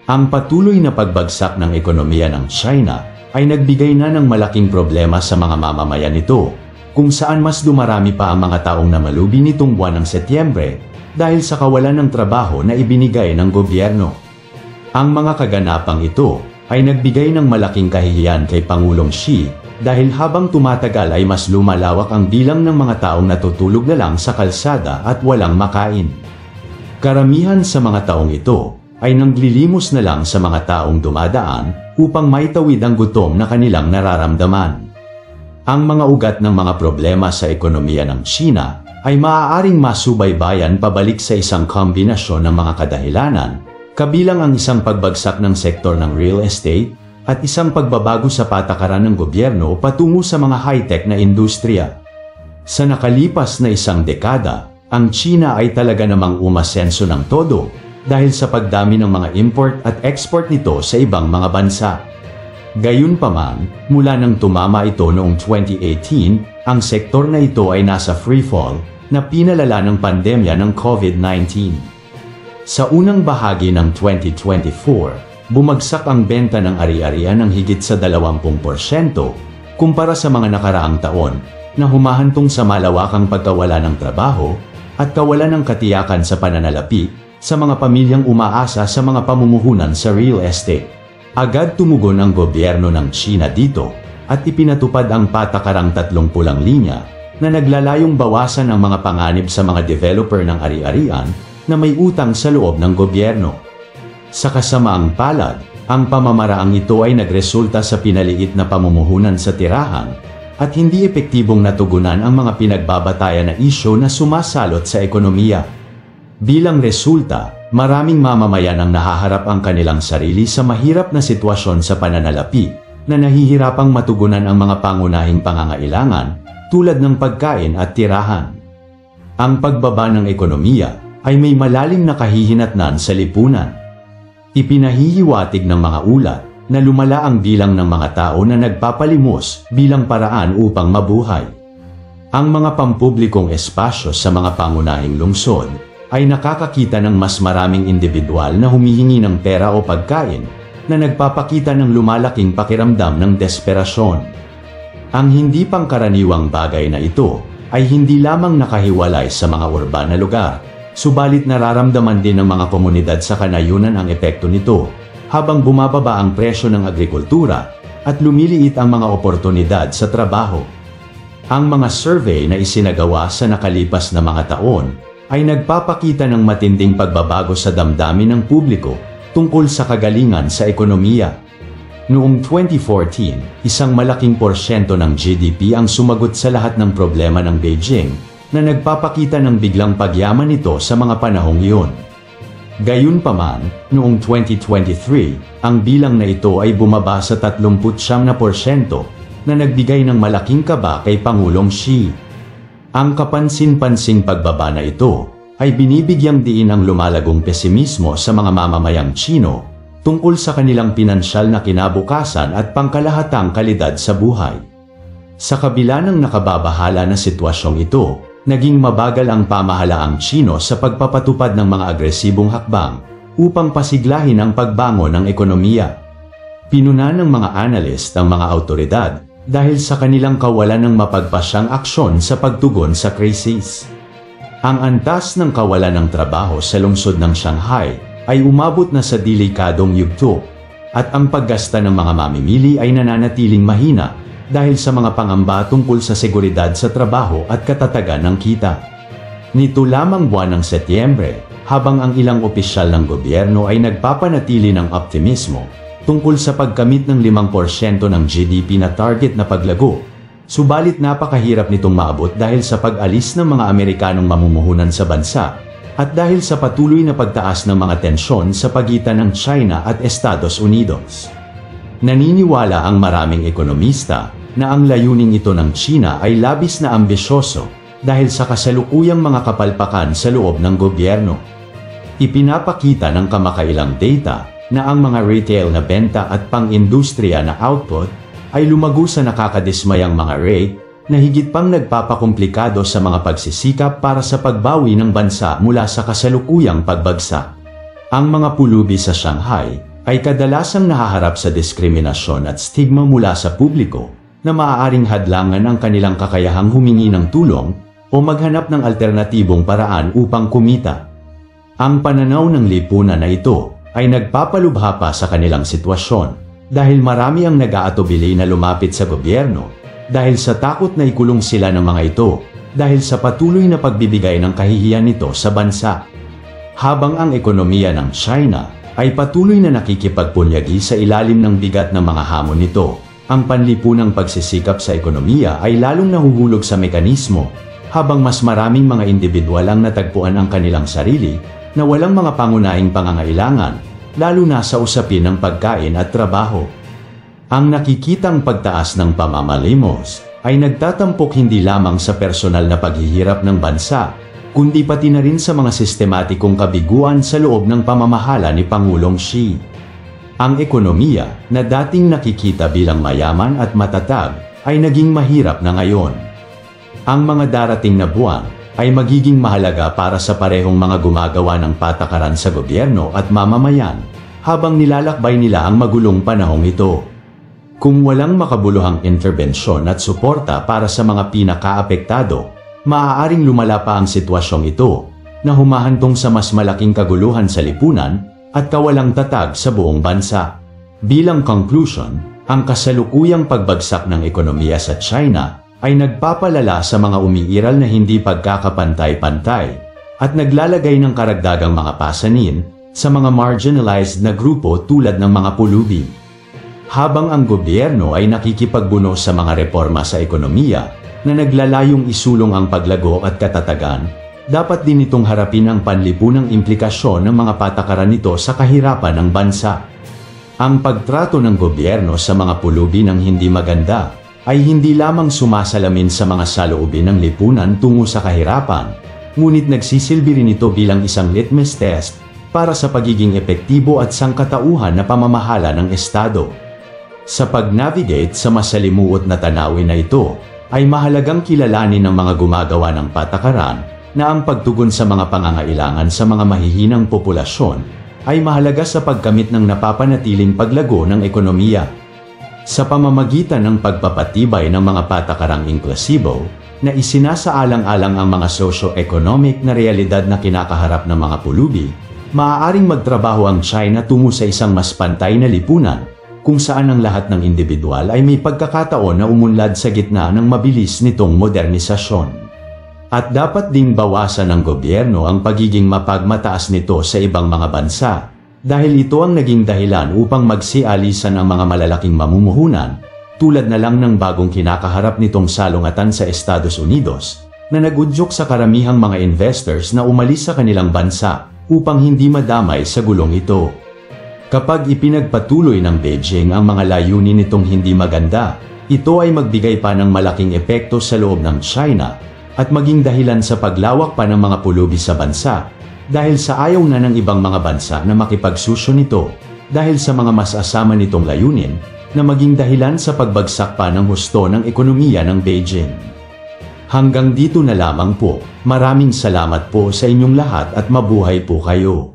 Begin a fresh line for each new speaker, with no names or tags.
Ang patuloy na pagbagsak ng ekonomiya ng China ay nagbigay na ng malaking problema sa mga mamamayan nito, kung saan mas dumarami pa ang mga taong namalubi nitong buwan ng Setyembre dahil sa kawalan ng trabaho na ibinigay ng gobyerno. Ang mga kaganapang ito ay nagbigay ng malaking kahihiyan kay Pangulong Xi dahil habang tumatagal ay mas lumalawak ang bilang ng mga taong natutulog na lang sa kalsada at walang makain. Karamihan sa mga taong ito ay naglilimos na lang sa mga taong dumadaan upang maitawid ang gutom na kanilang nararamdaman. Ang mga ugat ng mga problema sa ekonomiya ng China ay maaaring masubaybayan pabalik sa isang kombinasyon ng mga kadahilanan, kabilang ang isang pagbagsak ng sektor ng real estate at isang pagbabago sa patakaran ng gobyerno patungo sa mga high-tech na industriya. Sa nakalipas na isang dekada, ang China ay talaga namang umasenso ng todo dahil sa pagdami ng mga import at export nito sa ibang mga bansa. Gayunpaman, mula nang tumama ito noong 2018, ang sektor na ito ay nasa freefall na pinalala ng pandemya ng COVID-19. Sa unang bahagi ng 2024, bumagsak ang benta ng ari-arian ng higit sa 20% kumpara sa mga nakaraang taon na humahantong sa malawakang pagkawala ng trabaho at kawalan ng katiyakan sa pananalapi sa mga pamilyang umaasa sa mga pamumuhunan sa real estate. Agad tumugon ang gobyerno ng China dito at ipinatupad ang patakarang 30 linya na naglalayong bawasan ang mga panganib sa mga developer ng ari-arian na may utang sa loob ng gobyerno. Sa kasamaang palad, ang pamamaraang ito ay nagresulta sa pinaliit na pamumuhunan sa tirahan at hindi epektibong natugunan ang mga pinagbabatayan na isyu na sumasalot sa ekonomiya. Bilang resulta, maraming mamamayan ang nahaharap ang kanilang sarili sa mahirap na sitwasyon sa pananalapi na nahihirapang matugunan ang mga pangunahing pangangailangan tulad ng pagkain at tirahan. Ang pagbaba ng ekonomiya ay may malalim na kahihinatnan sa lipunan. Ipinahihiwatig ng mga ulat na lumala ang bilang ng mga tao na nagpapalimos bilang paraan upang mabuhay. Ang mga pampublikong espasyo sa mga pangunahing lungsod ay nakakakita ng mas maraming individual na humihingi ng pera o pagkain na nagpapakita ng lumalaking pakiramdam ng desperasyon. Ang hindi pangkaraniwang bagay na ito ay hindi lamang nakahiwalay sa mga urban na lugar, subalit nararamdaman din ng mga komunidad sa kanayunan ang epekto nito habang bumababa ang presyo ng agrikultura at lumiliit ang mga oportunidad sa trabaho. Ang mga survey na isinagawa sa nakalipas na mga taon ay nagpapakita ng matinding pagbabago sa damdamin ng publiko tungkol sa kagalingan sa ekonomiya. Noong 2014, isang malaking porsyento ng GDP ang sumagot sa lahat ng problema ng Beijing na nagpapakita ng biglang pagyaman nito sa mga panahong iyon. Gayunpaman, noong 2023, ang bilang na ito ay bumaba sa 39% na nagbigay ng malaking kaba kay Pangulong Xi. Ang kapansin-pansing pagbaba na ito ay binibigyang diin ang lumalagong pesimismo sa mga mamamayang Tsino tungkol sa kanilang pinansyal na kinabukasan at pangkalahatang kalidad sa buhay. Sa kabila ng nakababahala na sitwasyong ito, naging mabagal ang pamahalaang Tsino sa pagpapatupad ng mga agresibong hakbang upang pasiglahin ang pagbangon ng ekonomiya. Pinuna ng mga analyst ang mga awtoridad dahil sa kanilang kawalan ng mapagpasyang aksyon sa pagtugon sa krisis. Ang antas ng kawalan ng trabaho sa lungsod ng Shanghai ay umabot na sa delikadong yugto at ang paggasta ng mga mamimili ay nananatiling mahina dahil sa mga pangamba tungkol sa seguridad sa trabaho at katatagan ng kita. Nito lamang buwan ng Setyembre, habang ang ilang opisyal ng gobyerno ay nagpapanatili ng optimismo tungkol sa pagkamit ng 5% ng GDP na target na paglago, subalit napakahirap nitong maabot dahil sa pag-alis ng mga Amerikanong mamumuhunan sa bansa at dahil sa patuloy na pagtaas ng mga tensyon sa pagitan ng China at Estados Unidos. Naniniwala ang maraming ekonomista na ang layuning ito ng China ay labis na ambisyoso dahil sa kasalukuyang mga kapalpakan sa loob ng gobyerno. Ipinapakita ng kamakailang data na ang mga retail na benta at pang-industriya na output ay lumago sa nakakadismayang mga rate na higit pang nagpapakomplikado sa mga pagsisikap para sa pagbawi ng bansa mula sa kasalukuyang pagbagsak. Ang mga pulubi sa Shanghai ay kadalasang nahaharap sa diskriminasyon at stigma mula sa publiko na maaaring hadlangan ang kanilang kakayahang humingi ng tulong o maghanap ng alternatibong paraan upang kumita. Ang pananaw ng lipunan na ito ay nagpapalubha pa sa kanilang sitwasyon dahil marami ang nag-aatubili na lumapit sa gobyerno dahil sa takot na ikulong sila ng mga ito dahil sa patuloy na pagbibigay ng kahihiyan nito sa bansa. Habang ang ekonomiya ng China ay patuloy na nakikipagpunyagi sa ilalim ng bigat ng mga hamon nito, ang panlipunang pagsisikap sa ekonomiya ay lalong nahuhulog sa mekanismo habang mas maraming mga individual ang natagpuan ang kanilang sarili na walang mga pangunahing pangangailangan, lalo na sa usapin ng pagkain at trabaho. Ang nakikitang pagtaas ng pamamalimos ay nagtatampok hindi lamang sa personal na paghihirap ng bansa, kundi pati na rin sa mga sistematikong kabiguan sa loob ng pamamahala ni Pangulong Xi. Ang ekonomiya na dating nakikita bilang mayaman at matatag ay naging mahirap na ngayon. Ang mga darating na buwan ay magiging mahalaga para sa parehong mga gumagawa ng patakaran sa gobyerno at mamamayan habang nilalakbay nila ang magulong panahong ito. Kung walang makabuluhang interbensyon at suporta para sa mga pinakaapektado, maaaring lumala pa ang sitwasyong ito na humahantong sa mas malaking kaguluhan sa lipunan at kawalang tatag sa buong bansa. Bilang conclusion, ang kasalukuyang pagbagsak ng ekonomiya sa China ay nagpapalala sa mga umiiral na hindi pagkakapantay-pantay at naglalagay ng karagdagang mga pasanin sa mga marginalized na grupo tulad ng mga pulubi. Habang ang gobyerno ay nakikipagbuno sa mga reforma sa ekonomiya na naglalayong isulong ang paglago at katatagan, dapat din itong harapin ang panlipunang implikasyon ng mga patakaran nito sa kahirapan ng bansa. Ang pagtrato ng gobyerno sa mga pulubi ng hindi maganda ay hindi lamang sumasalamin sa mga saloobin ng lipunan tungo sa kahirapan, ngunit nagsisilbi rin ito bilang isang litmus test para sa pagiging epektibo at sangkatauhan na pamamahala ng Estado. Sa pag-navigate sa masalimuot na tanawin na ito, ay mahalagang kilalanin ng mga gumagawa ng patakaran na ang pagtugon sa mga pangangailangan sa mga mahihinang populasyon ay mahalaga sa pagkamit ng napapanatiling paglago ng ekonomiya. Sa pamamagitan ng pagpapatibay ng mga patakarang inklusibo na isinasaalang-alang ang mga socio-economic na realidad na kinakaharap ng mga pulubi, maaaring magtrabaho ang China tungo sa isang mas pantay na lipunan kung saan ang lahat ng individual ay may pagkakataon na umunlad sa gitna ng mabilis nitong modernisasyon. At dapat ding bawasan ng gobyerno ang pagiging mapagmataas nito sa ibang mga bansa, dahil ito ang naging dahilan upang magsialisan ang mga malalaking mamumuhunan, tulad na lang ng bagong kinakaharap nitong salungatan sa Estados Unidos, na nagudyok sa karamihang mga investors na umalis sa kanilang bansa upang hindi madamay sa gulong ito. Kapag ipinagpatuloy ng Beijing ang mga layunin nitong hindi maganda, ito ay magbigay pa ng malaking epekto sa loob ng China, at maging dahilan sa paglawak pa ng mga pulubi sa bansa dahil sa ayaw na ng ibang mga bansa na makipagsusyo nito dahil sa mga mas asama nitong layunin na maging dahilan sa pagbagsak pa ng husto ng ekonomiya ng Beijing. Hanggang dito na lamang po. Maraming salamat po sa inyong lahat at mabuhay po kayo.